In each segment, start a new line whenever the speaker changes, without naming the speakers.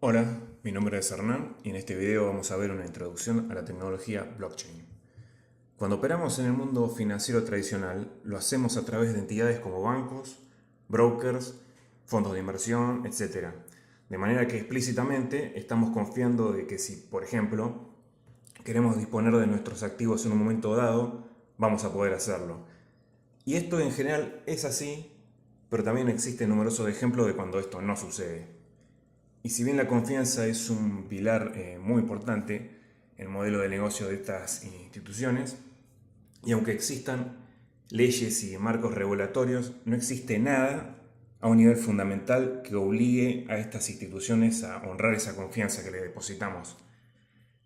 Hola, mi nombre es Hernán y en este video vamos a ver una introducción a la tecnología blockchain. Cuando operamos en el mundo financiero tradicional, lo hacemos a través de entidades como bancos, brokers, fondos de inversión, etc. De manera que explícitamente estamos confiando de que si, por ejemplo, queremos disponer de nuestros activos en un momento dado, vamos a poder hacerlo. Y esto en general es así, pero también existen numerosos ejemplos de cuando esto no sucede. Y si bien la confianza es un pilar muy importante en el modelo de negocio de estas instituciones, y aunque existan leyes y marcos regulatorios, no existe nada a un nivel fundamental que obligue a estas instituciones a honrar esa confianza que le depositamos.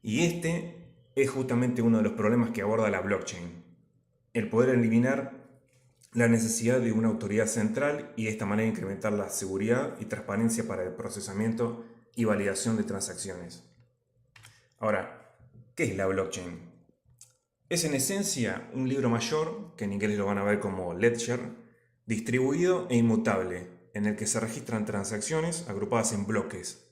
Y este es justamente uno de los problemas que aborda la blockchain: el poder eliminar la necesidad de una autoridad central y de esta manera incrementar la seguridad y transparencia para el procesamiento y validación de transacciones. Ahora, ¿qué es la blockchain? Es en esencia un libro mayor, que en inglés lo van a ver como ledger, distribuido e inmutable, en el que se registran transacciones agrupadas en bloques,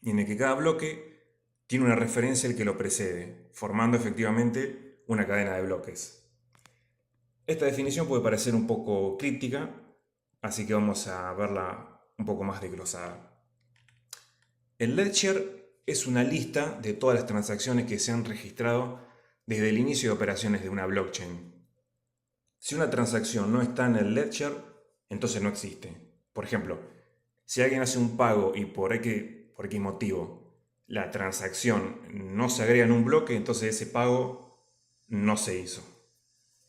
y en el que cada bloque tiene una referencia al que lo precede, formando efectivamente una cadena de bloques. Esta definición puede parecer un poco críptica, así que vamos a verla un poco más desglosada. El ledger es una lista de todas las transacciones que se han registrado desde el inicio de operaciones de una blockchain. Si una transacción no está en el ledger, entonces no existe. Por ejemplo, si alguien hace un pago y por X motivo la transacción no se agrega en un bloque, entonces ese pago no se hizo.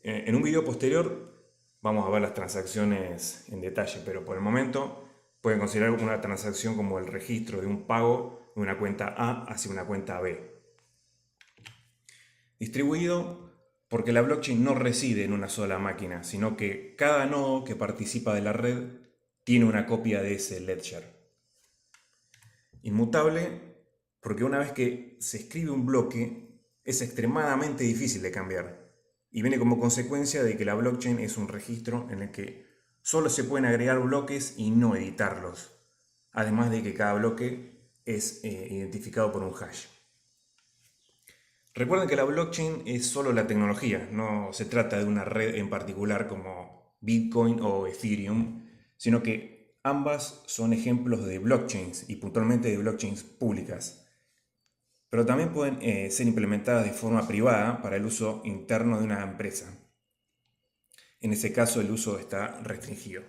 En un video posterior vamos a ver las transacciones en detalle, pero por el momento pueden considerar una transacción como el registro de un pago de una cuenta A hacia una cuenta B. Distribuido porque la blockchain no reside en una sola máquina, sino que cada nodo que participa de la red tiene una copia de ese ledger. Inmutable porque una vez que se escribe un bloque es extremadamente difícil de cambiar, y viene como consecuencia de que la blockchain es un registro en el que solo se pueden agregar bloques y no editarlos, además de que cada bloque es identificado por un hash. Recuerden que la blockchain es solo la tecnología, no se trata de una red en particular como Bitcoin o Ethereum, sino que ambas son ejemplos de blockchains y puntualmente de blockchains públicas. Pero también pueden ser implementadas de forma privada para el uso interno de una empresa. En ese caso el uso está restringido.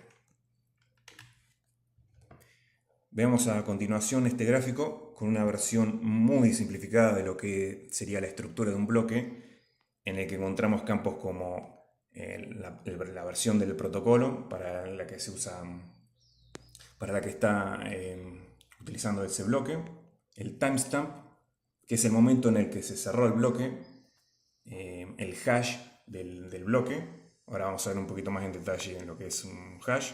Veamos a continuación este gráfico con una versión muy simplificada de lo que sería la estructura de un bloque, en el que encontramos campos como la versión del protocolo para la que se usa, para la que está utilizando ese bloque, el timestamp, que es el momento en el que se cerró el bloque, el hash del bloque. Ahora vamos a ver un poquito más en detalle en lo que es un hash.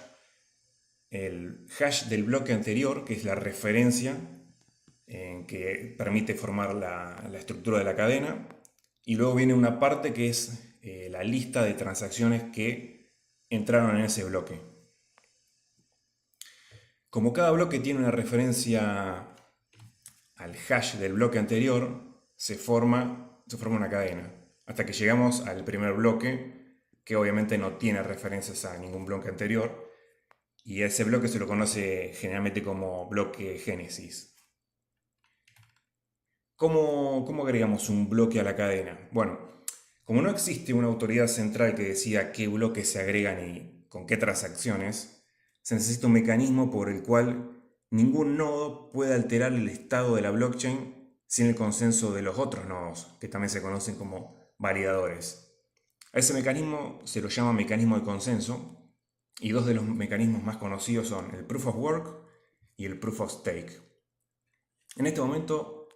El hash del bloque anterior, que es la referencia que permite formar la estructura de la cadena. Y luego viene una parte que es la lista de transacciones que entraron en ese bloque. Como cada bloque tiene una referencia al hash del bloque anterior, se forma una cadena, hasta que llegamos al primer bloque, que obviamente no tiene referencias a ningún bloque anterior, y a ese bloque se lo conoce generalmente como bloque génesis. ¿Cómo agregamos un bloque a la cadena? Bueno, como no existe una autoridad central que decida qué bloques se agregan y con qué transacciones, se necesita un mecanismo por el cual ningún nodo puede alterar el estado de la blockchain sin el consenso de los otros nodos, que también se conocen como validadores. A ese mecanismo se lo llama mecanismo de consenso, y dos de los mecanismos más conocidos son el Proof of Work y el Proof of Stake. En este momento,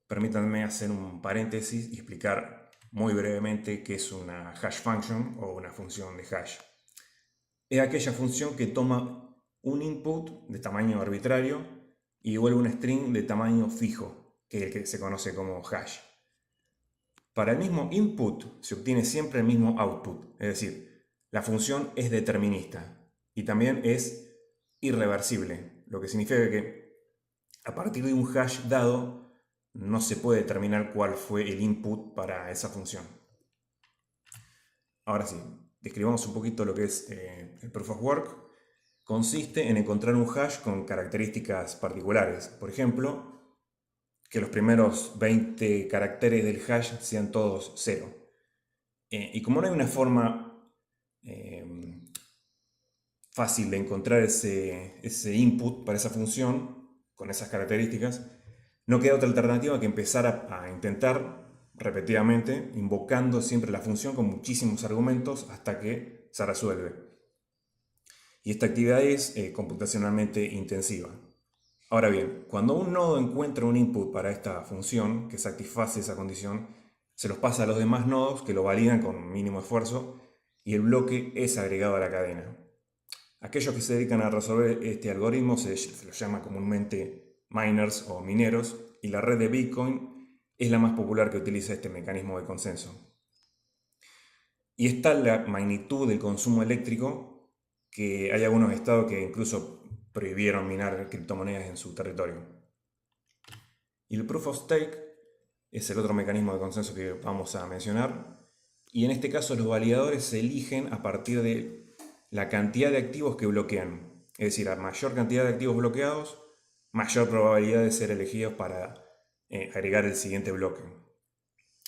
permítanme hacer un paréntesis y explicar muy brevemente qué es una hash function o una función de hash. Es aquella función que toma un input de tamaño arbitrario y devuelve un string de tamaño fijo, que es el que se conoce como hash. Para el mismo input se obtiene siempre el mismo output, es decir, la función es determinista y también es irreversible, lo que significa que a partir de un hash dado no se puede determinar cuál fue el input para esa función. Ahora sí, describamos un poquito lo que es el Proof of Work. Consiste en encontrar un hash con características particulares. Por ejemplo, que los primeros 20 caracteres del hash sean todos 0. Y como no hay una forma fácil de encontrar ese input para esa función con esas características, no queda otra alternativa que empezar a intentar repetidamente, invocando siempre la función con muchísimos argumentos hasta que se resuelve. Y esta actividad es computacionalmente intensiva. Ahora bien, cuando un nodo encuentra un input para esta función que satisface esa condición, se los pasa a los demás nodos que lo validan con mínimo esfuerzo y el bloque es agregado a la cadena. Aquellos que se dedican a resolver este algoritmo se los llama comúnmente miners o mineros, y la red de Bitcoin es la más popular que utiliza este mecanismo de consenso. Y está la magnitud del consumo eléctrico que hay algunos estados que incluso prohibieron minar criptomonedas en su territorio. Y el Proof of Stake es el otro mecanismo de consenso que vamos a mencionar. Y en este caso los validadores se eligen a partir de la cantidad de activos que bloquean. Es decir, a mayor cantidad de activos bloqueados, mayor probabilidad de ser elegidos para agregar el siguiente bloque.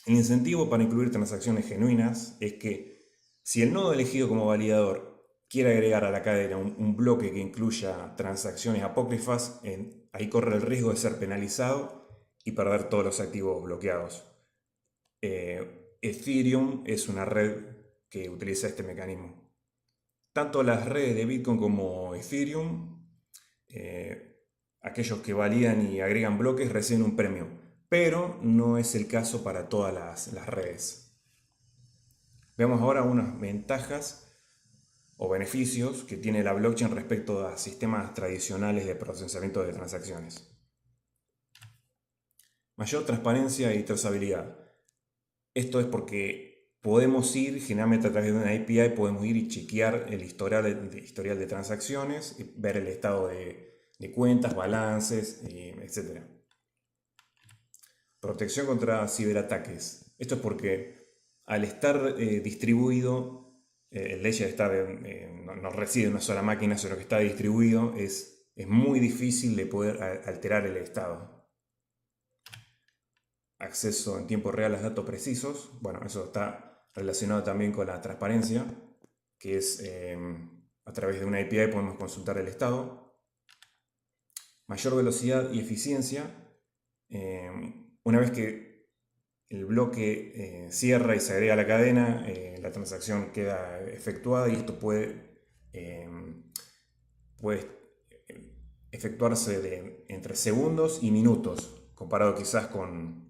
El incentivo para incluir transacciones genuinas es que si el nodo elegido como validador quiere agregar a la cadena un bloque que incluya transacciones apócrifas, ahí corre el riesgo de ser penalizado y perder todos los activos bloqueados. Ethereum es una red que utiliza este mecanismo. Tanto las redes de Bitcoin como Ethereum, aquellos que validan y agregan bloques reciben un premio, pero no es el caso para todas las redes. Veamos ahora unas ventajas o beneficios que tiene la blockchain respecto a sistemas tradicionales de procesamiento de transacciones. Mayor transparencia y trazabilidad. Esto es porque podemos ir, generalmente a través de una API, podemos ir y chequear el historial de transacciones, y ver el estado de cuentas, balances, etc. Protección contra ciberataques. Esto es porque al estar distribuido, el ledger no reside en una sola máquina, sino que está distribuido, es muy difícil de poder alterar el estado. Acceso en tiempo real a los datos precisos. Bueno, eso está relacionado también con la transparencia, que es a través de una API podemos consultar el estado. Mayor velocidad y eficiencia. Una vez que el bloque cierra y se agrega a la cadena, la transacción queda efectuada y esto puede efectuarse entre segundos y minutos, comparado quizás con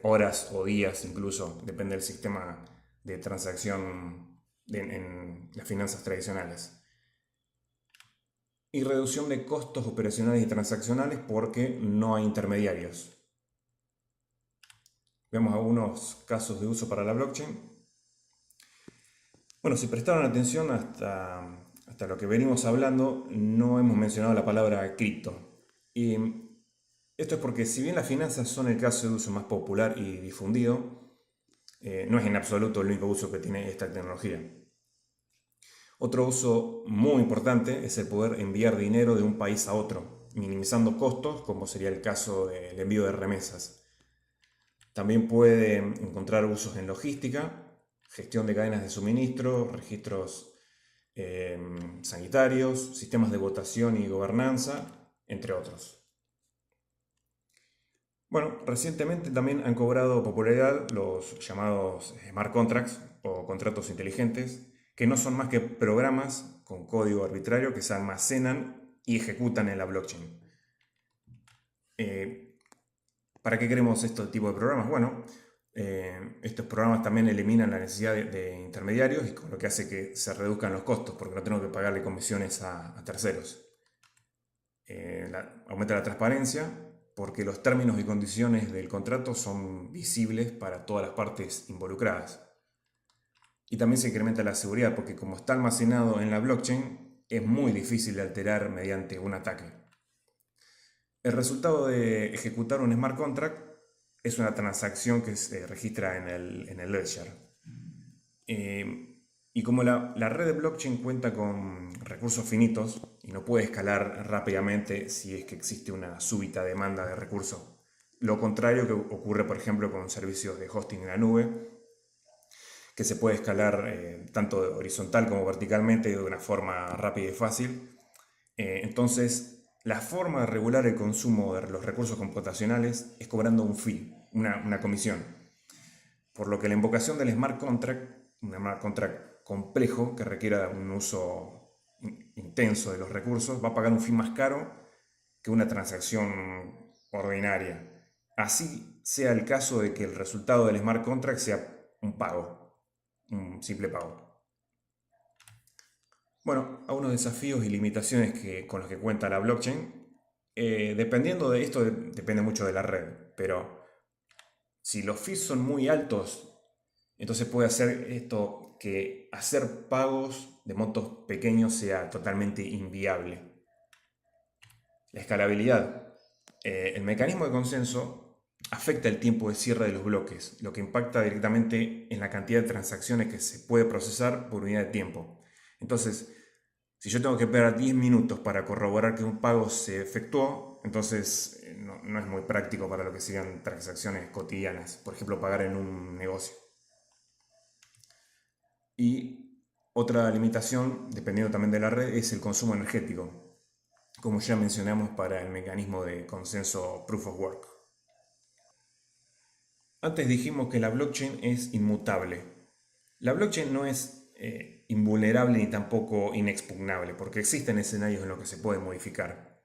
horas o días incluso, depende del sistema de transacción en las finanzas tradicionales. Y reducción de costos operacionales y transaccionales porque no hay intermediarios. Veamos algunos casos de uso para la blockchain. Bueno, si prestaron atención hasta lo que venimos hablando, no hemos mencionado la palabra cripto. Y esto es porque si bien las finanzas son el caso de uso más popular y difundido, no es en absoluto el único uso que tiene esta tecnología. Otro uso muy importante es el poder enviar dinero de un país a otro, minimizando costos, como sería el caso del envío de remesas. También puede encontrar usos en logística, gestión de cadenas de suministro, registros sanitarios, sistemas de votación y gobernanza, entre otros. Bueno, recientemente también han cobrado popularidad los llamados smart contracts o contratos inteligentes, que no son más que programas con código arbitrario que se almacenan y ejecutan en la blockchain. ¿Para qué queremos este tipo de programas? Bueno, Estos programas también eliminan la necesidad de intermediarios y con lo que hace que se reduzcan los costos porque no tengo que pagarle comisiones a terceros. Aumenta la transparencia porque los términos y condiciones del contrato son visibles para todas las partes involucradas. Y también se incrementa la seguridad porque como está almacenado en la blockchain es muy difícil de alterar mediante un ataque. El resultado de ejecutar un smart contract es una transacción que se registra en el ledger. Y como la red de blockchain cuenta con recursos finitos y no puede escalar rápidamente si es que existe una súbita demanda de recursos, lo contrario que ocurre por ejemplo con servicios de hosting en la nube, que se puede escalar tanto horizontal como verticalmente de una forma rápida y fácil. Entonces, la forma de regular el consumo de los recursos computacionales es cobrando un fee, una comisión. Por lo que la invocación del smart contract, un smart contract complejo que requiera un uso intenso de los recursos, va a pagar un fee más caro que una transacción ordinaria. Así sea el caso de que el resultado del smart contract sea un pago, un simple pago. Bueno, algunos desafíos y limitaciones con los que cuenta la blockchain. Dependiendo de esto, depende mucho de la red, pero si los fees son muy altos, entonces puede hacer esto que hacer pagos de montos pequeños sea totalmente inviable. La escalabilidad. El mecanismo de consenso afecta el tiempo de cierre de los bloques, lo que impacta directamente en la cantidad de transacciones que se puede procesar por unidad de tiempo. Entonces, si yo tengo que esperar 10 minutos para corroborar que un pago se efectuó, entonces no es muy práctico para lo que serían transacciones cotidianas, por ejemplo, pagar en un negocio. Y otra limitación, dependiendo también de la red, es el consumo energético, como ya mencionamos para el mecanismo de consenso Proof of Work. Antes dijimos que la blockchain es inmutable. La blockchain no es invulnerable ni tampoco inexpugnable, porque existen escenarios en los que se puede modificar.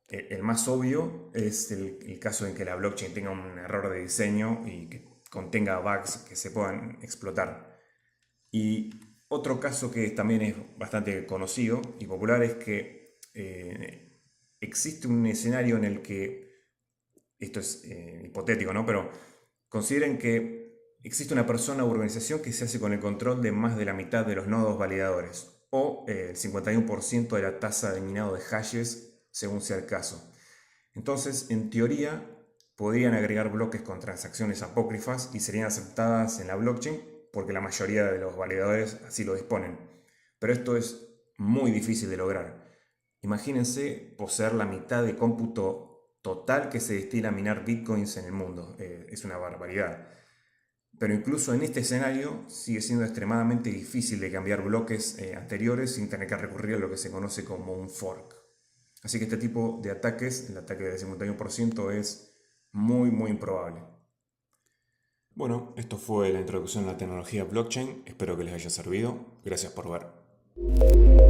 El más obvio es el caso en que la blockchain tenga un error de diseño y que contenga bugs que se puedan explotar. Y otro caso que también es bastante conocido y popular es que existe un escenario en el que, esto es hipotético, ¿no? Pero consideren que existe una persona o organización que se hace con el control de más de la mitad de los nodos validadores o el 51% de la tasa de minado de hashes según sea el caso. Entonces, en teoría, podrían agregar bloques con transacciones apócrifas y serían aceptadas en la blockchain porque la mayoría de los validadores así lo disponen. Pero esto es muy difícil de lograr. Imagínense poseer la mitad de cómputo total que se destina a minar bitcoins en el mundo. Es una barbaridad. Pero incluso en este escenario sigue siendo extremadamente difícil de cambiar bloques anteriores sin tener que recurrir a lo que se conoce como un fork. Así que este tipo de ataques, el ataque del 51%, es muy improbable. Bueno, esto fue la introducción a la tecnología blockchain. Espero que les haya servido. Gracias por ver.